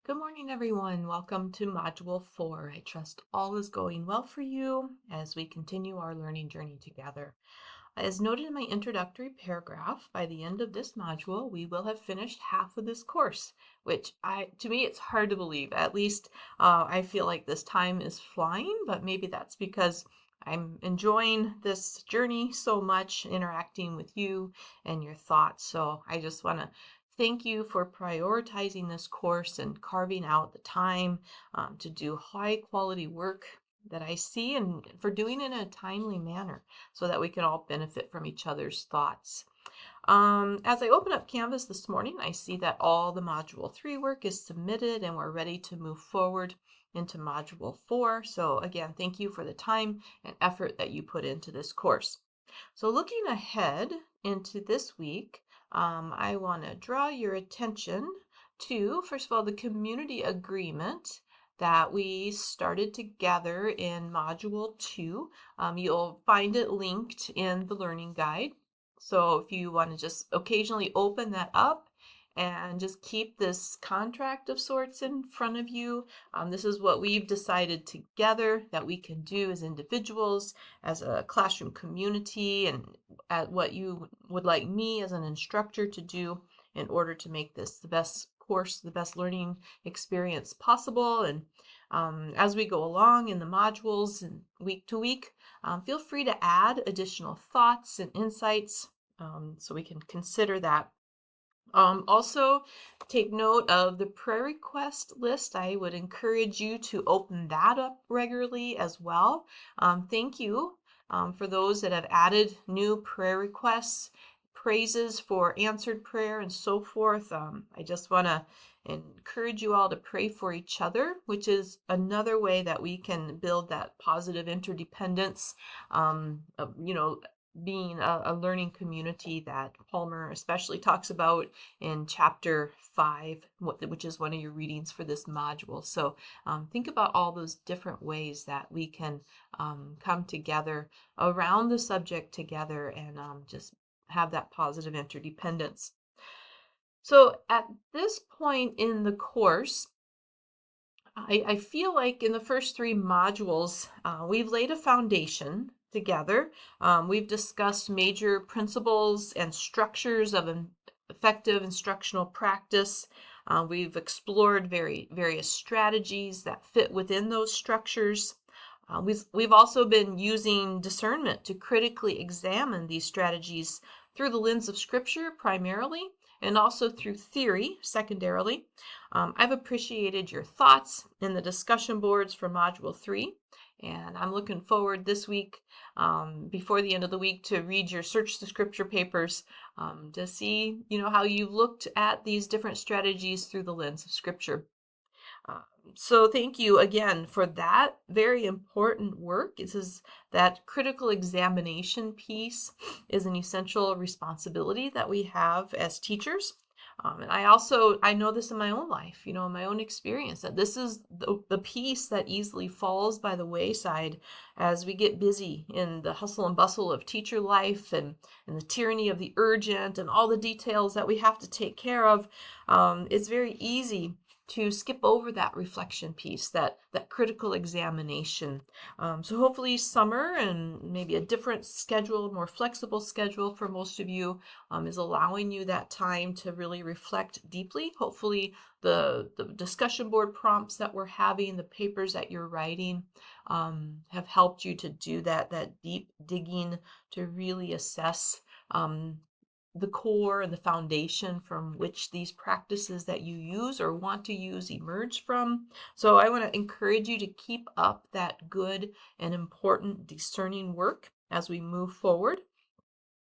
Good morning, everyone. Welcome to Module 4. I trust all is going well for you as we continue our learning journey together. As noted in my introductory paragraph, by the end of this module, we will have finished half of this course, which to me, it's hard to believe. At least I feel like this time is flying, but maybe that's because I'm enjoying this journey so much, interacting with you and your thoughts. So I just want to thank you for prioritizing this course and carving out the time to do high quality work that I see and for doing it in a timely manner so that we can all benefit from each other's thoughts. As I open up Canvas this morning, I see that all the Module 3 work is submitted and we're ready to move forward into Module 4. So again, thank you for the time and effort that you put into this course. So looking ahead into this week, I want to draw your attention to, first of all, the community agreement that we started together in Module 2. You'll find it linked in the learning guide. So if you want to just occasionally open that up and just keep this contract of sorts in front of you, this is what we've decided together that we can do as individuals, as a classroom community, and at what you would like me as an instructor to do in order to make this the best course, the best learning experience possible. And as we go along in the modules and week to week, feel free to add additional thoughts and insights so we can consider that. Also, take note of the prayer request list. I would encourage you to open that up regularly as well. Thank you for those that have added new prayer requests, praises for answered prayer, and so forth. I just want to encourage you all to pray for each other, which is another way that we can build that positive interdependence. Being a learning community that Palmer especially talks about in chapter 5, which is one of your readings for this module. So think about all those different ways that we can come together around the subject together and just have that positive interdependence. So at this point in the course, I feel like in the first 3 modules, we've laid a foundation together. We've discussed major principles and structures of an effective instructional practice. We've explored various strategies that fit within those structures. We've also been using discernment to critically examine these strategies through the lens of Scripture primarily, and also through theory secondarily. I've appreciated your thoughts in the discussion boards for Module 3, and I'm looking forward this week, before the end of the week, to read your Search the Scripture papers to see, how you've looked at these different strategies through the lens of Scripture. So thank you again for that very important work. This is that critical examination piece is an essential responsibility that we have as teachers. And I know this in my own life, in my own experience, that this is the piece that easily falls by the wayside as we get busy in the hustle and bustle of teacher life and the tyranny of the urgent and all the details that we have to take care of. It's very easy to skip over that reflection piece, that critical examination. So hopefully summer and maybe a different schedule, more flexible schedule for most of you is allowing you that time to really reflect deeply. Hopefully the discussion board prompts that we're having, the papers that you're writing have helped you to do that deep digging to really assess the core and the foundation from which these practices that you use or want to use emerge from. So I want to encourage you to keep up that good and important discerning work as we move forward.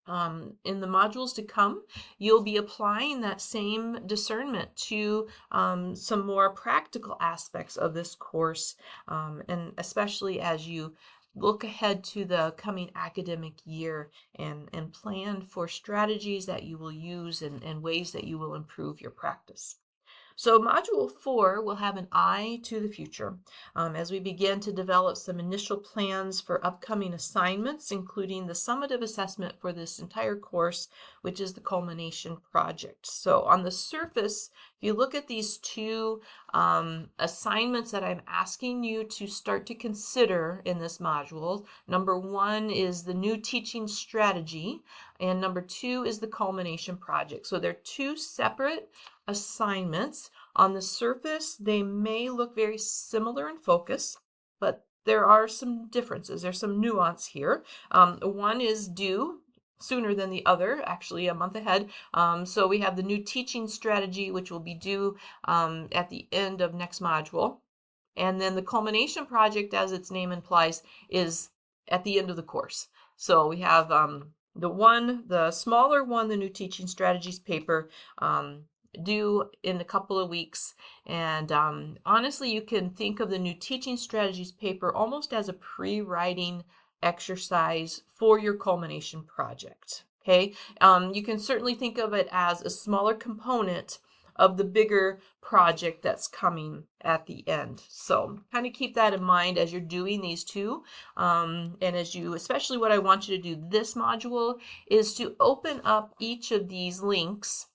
In the modules to come, you'll be applying that same discernment to some more practical aspects of this course, and especially as you look ahead to the coming academic year and plan for strategies that you will use and ways that you will improve your practice. So Module 4 will have an eye to the future as we begin to develop some initial plans for upcoming assignments, including the summative assessment for this entire course, which is the culmination project. So on the surface, if you look at these two assignments that I'm asking you to start to consider in this module, number 1 is the new teaching strategy, and number 2 is the culmination project. So they're two separate assignments. On the surface, they may look very similar in focus, but there are some differences. There's some nuance here. One is due sooner than the other, actually a month ahead. So we have the new teaching strategy, which will be due at the end of next module. And then the culmination project, as its name implies, is at the end of the course. So we have the smaller one, the new teaching strategies paper, due in a couple of weeks. And honestly, you can think of the new teaching strategies paper almost as a pre-writing exercise for your culmination project. Okay, you can certainly think of it as a smaller component of the bigger project that's coming at the end. So kind of keep that in mind as you're doing these two. And as you, especially what I want you to do this module is to open up each of these links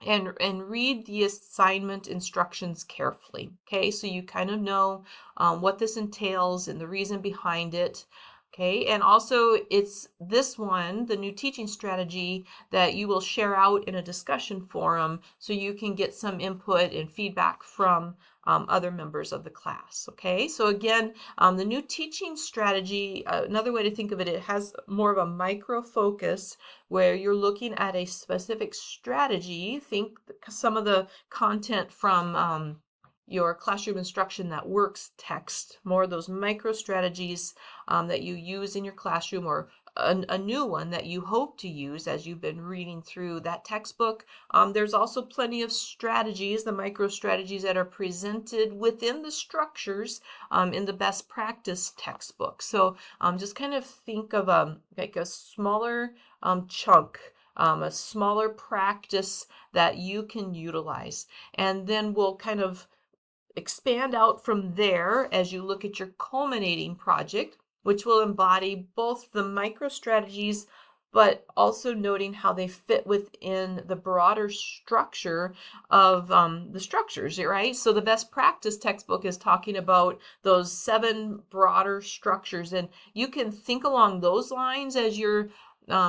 and read the assignment instructions carefully. Okay, so you kind of know what this entails and the reason behind it. Okay, and also it's this one, the new teaching strategy, that you will share out in a discussion forum so you can get some input and feedback from other members of the class. Okay, so again, the new teaching strategy, another way to think of it, it has more of a micro focus where you're looking at a specific strategy. Think some of the content from your classroom instruction that works text, more of those micro strategies that you use in your classroom, or a new one that you hope to use as you've been reading through that textbook. There's also plenty of strategies, the micro strategies that are presented within the structures in the best practice textbook. So just kind of think of like a smaller chunk, a smaller practice that you can utilize. And then we'll kind of expand out from there as you look at your culminating project, which will embody both the micro strategies, but also noting how they fit within the broader structure of the structures, right? So the best practice textbook is talking about those 7 broader structures, and you can think along those lines as you're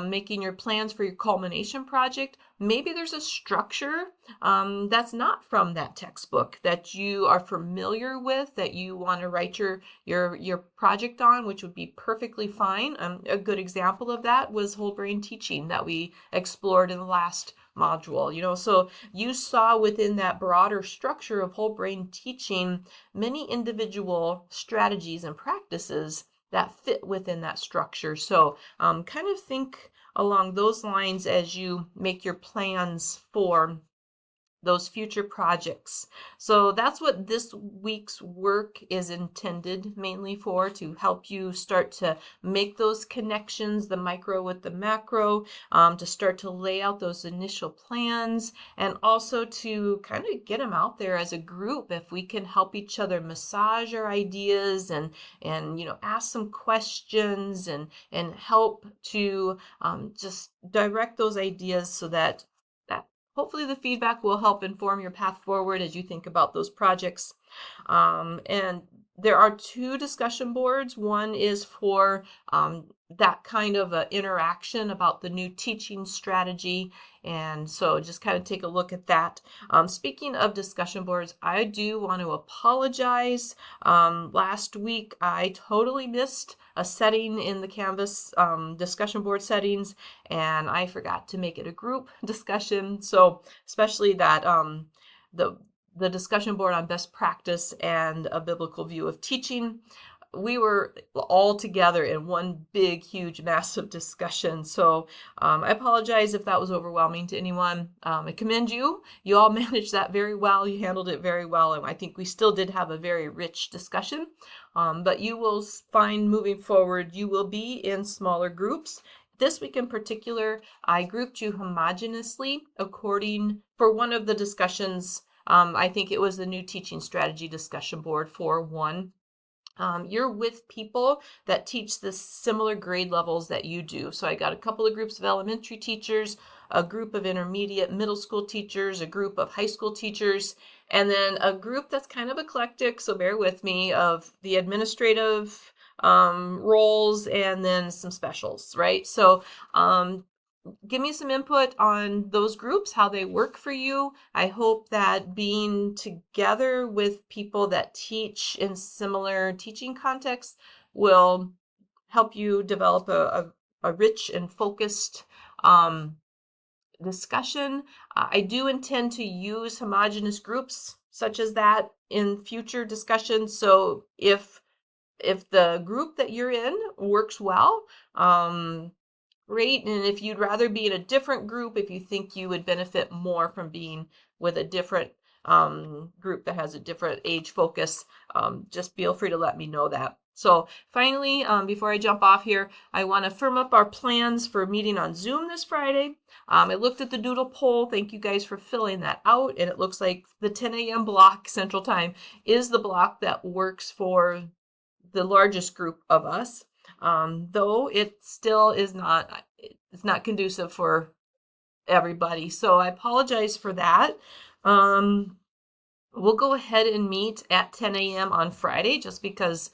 making your plans for your culmination project. Maybe there's a structure that's not from that textbook that you are familiar with, that you want to write your project on, which would be perfectly fine. A good example of that was whole brain teaching that we explored in the last module. You know, so you saw within that broader structure of whole brain teaching many individual strategies and practices that fit within that structure. So kind of think along those lines as you make your plans for those future projects. So that's what this week's work is intended mainly for, to help you start to make those connections, the micro with the macro, to start to lay out those initial plans, and also to kind of get them out there as a group. If we can help each other massage our ideas and you know, ask some questions and help to just direct those ideas so that hopefully the feedback will help inform your path forward as you think about those projects. And there are 2 discussion boards. One is for that kind of interaction about the new teaching strategy. And so just kind of take a look at that. Speaking of discussion boards, I do want to apologize. Last week, I totally missed a setting in the Canvas discussion board settings, and I forgot to make it a group discussion. So especially that the discussion board on best practice and a biblical view of teaching, we were all together in one big, huge, massive discussion. So I apologize if that was overwhelming to anyone. I commend you. You all managed that very well. You handled it very well. And I think we still did have a very rich discussion. But you will find moving forward, you will be in smaller groups. This week in particular, I grouped you homogeneously for one of the discussions I think it was the new teaching strategy discussion board for one. You're with people that teach the similar grade levels that you do. So I got a couple of groups of elementary teachers, a group of intermediate middle school teachers, a group of high school teachers, and then a group that's kind of eclectic, so bear with me, of the administrative roles and then some specials, right? So give me some input on those groups, how they work for you. I hope that being together with people that teach in similar teaching contexts will help you develop a rich and focused discussion. I do intend to use homogeneous groups such as that in future discussions. So if the group that you're in works well, great. And if you'd rather be in a different group, if you think you would benefit more from being with a different group that has a different age focus, just feel free to let me know that. So finally, before I jump off here, I want to firm up our plans for meeting on Zoom this Friday. I looked at the doodle poll. Thank you guys for filling that out. And it looks like the 10 a.m. block Central Time is the block that works for the largest group of us. Though it still is not, it's not conducive for everybody. So I apologize for that. We'll go ahead and meet at 10 a.m. on Friday just because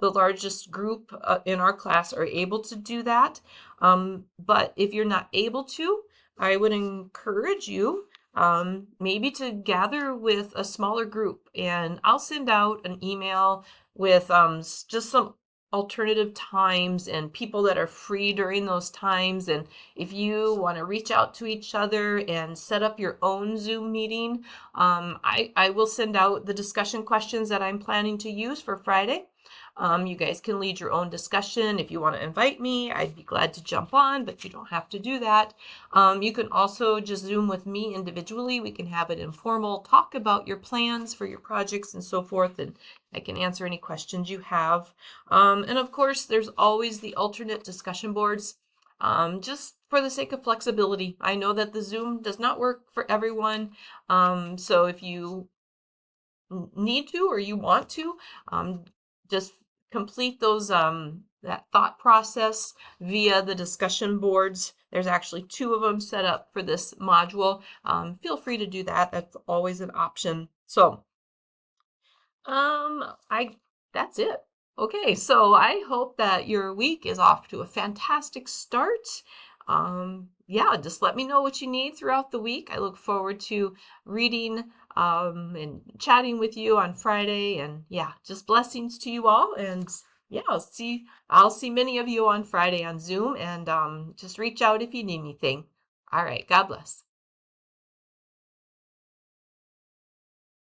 the largest group in our class are able to do that. But if you're not able to, I would encourage you maybe to gather with a smaller group, and I'll send out an email with just some alternative times and people that are free during those times. And if you want to reach out to each other and set up your own Zoom meeting, I will send out the discussion questions that I'm planning to use for Friday. You guys can lead your own discussion. If you want to invite me, I'd be glad to jump on, but you don't have to do that. You can also just Zoom with me individually. We can have an informal talk about your plans for your projects and so forth, and I can answer any questions you have. And of course, there's always the alternate discussion boards. Just for the sake of flexibility. I know that the Zoom does not work for everyone. So if you need to or you want to, just complete those that thought process via the discussion boards. There's actually 2 of them set up for this module. Feel free to do that. That's always an option. So that's it. Okay, so I hope that your week is off to a fantastic start. Yeah, just let me know what you need throughout the week. I look forward to reading and chatting with you on Friday. And yeah, just blessings to you all. And yeah, I'll see many of you on Friday on Zoom, and just reach out if you need anything. All right, God bless.